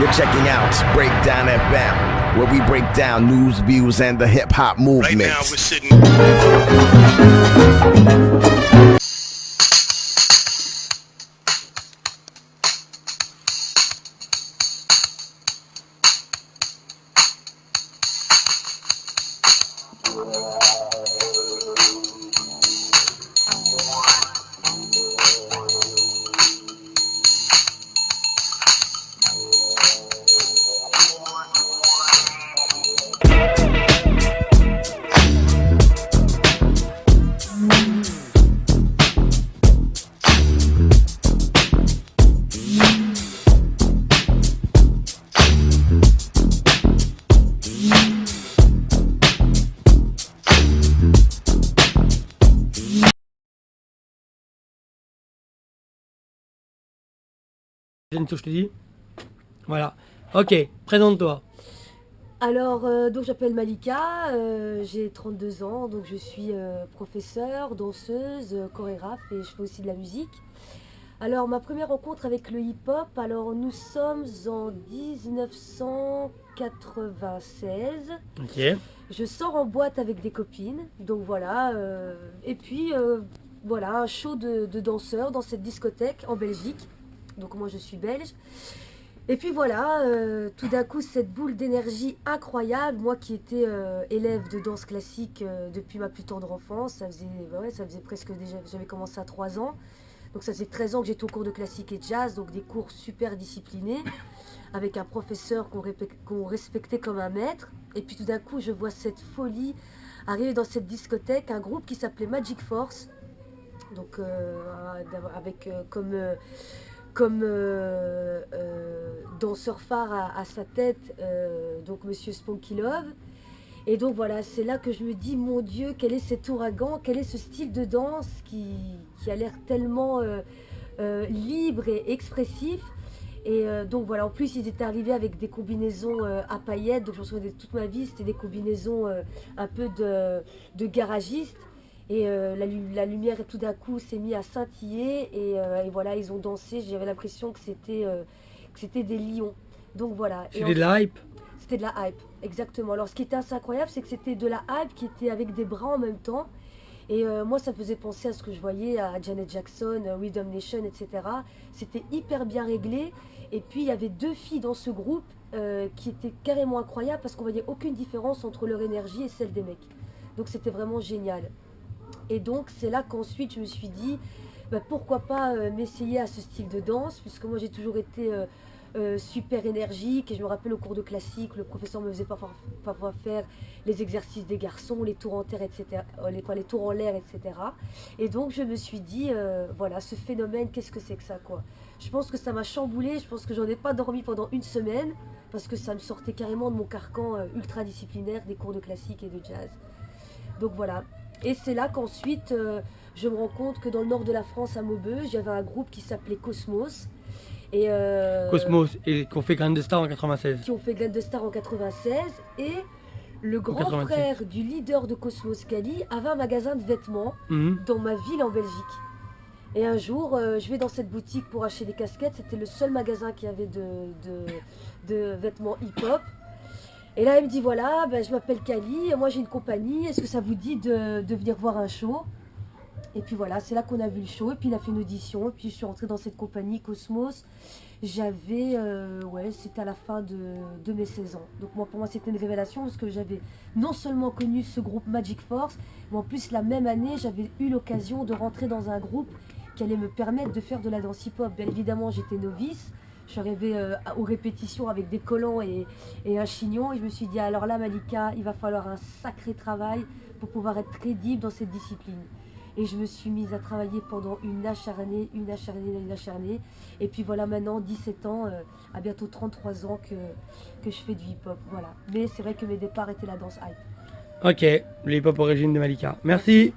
You're checking out Breakdown FM, where we break down news, views, and the hip-hop movement. Right now we're sitting... Je te dis. Voilà. Ok, présente-toi. Alors, donc j'appelle Malika, j'ai 32 ans, donc je suis professeure, danseuse, chorégraphe et je fais aussi de la musique. Alors, ma première rencontre avec le hip-hop, alors nous sommes en 1996. Ok. Je sors en boîte avec des copines, donc voilà. Et puis, voilà, un show de danseurs dans cette discothèque en Belgique. Donc moi je suis belge. Et puis voilà, tout d'un coup cette boule d'énergie incroyable, moi qui étais élève de danse classique depuis ma plus tendre enfance, ça faisait presque déjà, j'avais commencé à 3 ans, donc ça faisait 13 ans que j'étais au cours de classique et jazz, donc des cours super disciplinés, avec un professeur qu'on respectait comme un maître, et puis tout d'un coup je vois cette folie arriver dans cette discothèque, un groupe qui s'appelait Magic Force, donc avec comme danseur phare à sa tête, donc Monsieur Spunky Love. Et donc voilà, c'est là que je me dis, mon Dieu, quel est cet ouragan, quel est ce style de danse qui a l'air tellement libre et expressif. Et donc voilà, en plus ils étaient arrivés avec des combinaisons à paillettes, donc je me souviens de toute ma vie, c'était des combinaisons un peu de garagistes. Et la lumière tout d'un coup s'est mise à scintiller et voilà, ils ont dansé, j'avais l'impression que c'était des lions. Donc voilà. C'était de la hype. C'était de la hype, exactement. Alors ce qui était assez incroyable, c'est que c'était de la hype qui était avec des bras en même temps. Et moi ça me faisait penser à ce que je voyais à Janet Jackson, Rhythm Nation, etc. C'était hyper bien réglé. Et puis il y avait 2 filles dans ce groupe qui étaient carrément incroyables parce qu'on voyait aucune différence entre leur énergie et celle des mecs. Donc c'était vraiment génial. Et donc c'est là qu'ensuite je me suis dit pourquoi pas m'essayer à ce style de danse, puisque moi j'ai toujours été super énergique et je me rappelle au cours de classique, le professeur me faisait parfois faire les exercices des garçons, les tours en terre, etc., les tours en l'air, etc. Et donc je me suis dit voilà, ce phénomène, qu'est-ce que c'est que ça quoi. Je pense que ça m'a chamboulé, je pense que j'en ai pas dormi pendant 1 semaine parce que ça me sortait carrément de mon carcan ultra disciplinaire des cours de classique et de jazz. Donc voilà. Et c'est là qu'ensuite, je me rends compte que dans le nord de la France, à Maubeuge, j'avais un groupe qui s'appelait Cosmos. Et Cosmos, et qui ont fait Grain de Star en 96. Qui ont fait Grain de Star en 96. Et le grand frère du leader de Cosmos, Kali, avait un magasin de vêtements dans ma ville en Belgique. Et un jour, je vais dans cette boutique pour acheter des casquettes. C'était le seul magasin qui avait de vêtements hip-hop. Et là, il me dit, voilà, je m'appelle Kali, moi j'ai une compagnie, est-ce que ça vous dit de venir voir un show? Et puis voilà, c'est là qu'on a vu le show, et puis il a fait une audition, et puis je suis rentrée dans cette compagnie Cosmos. J'avais, c'était à la fin de mes 16 ans. Donc pour moi c'était une révélation, parce que j'avais non seulement connu ce groupe Magic Force, mais en plus la même année, j'avais eu l'occasion de rentrer dans un groupe qui allait me permettre de faire de la danse hip-hop. Bien évidemment, j'étais novice. Je suis arrivée aux répétitions avec des collants et un chignon. Et je me suis dit, alors là, Malika, il va falloir un sacré travail pour pouvoir être crédible dans cette discipline. Et je me suis mise à travailler pendant une acharnée. Et puis voilà, maintenant, 17 ans, à bientôt 33 ans que je fais du hip-hop. Voilà. Mais c'est vrai que mes départs étaient la danse hype. Ok, le hip-hop origine de Malika. Merci.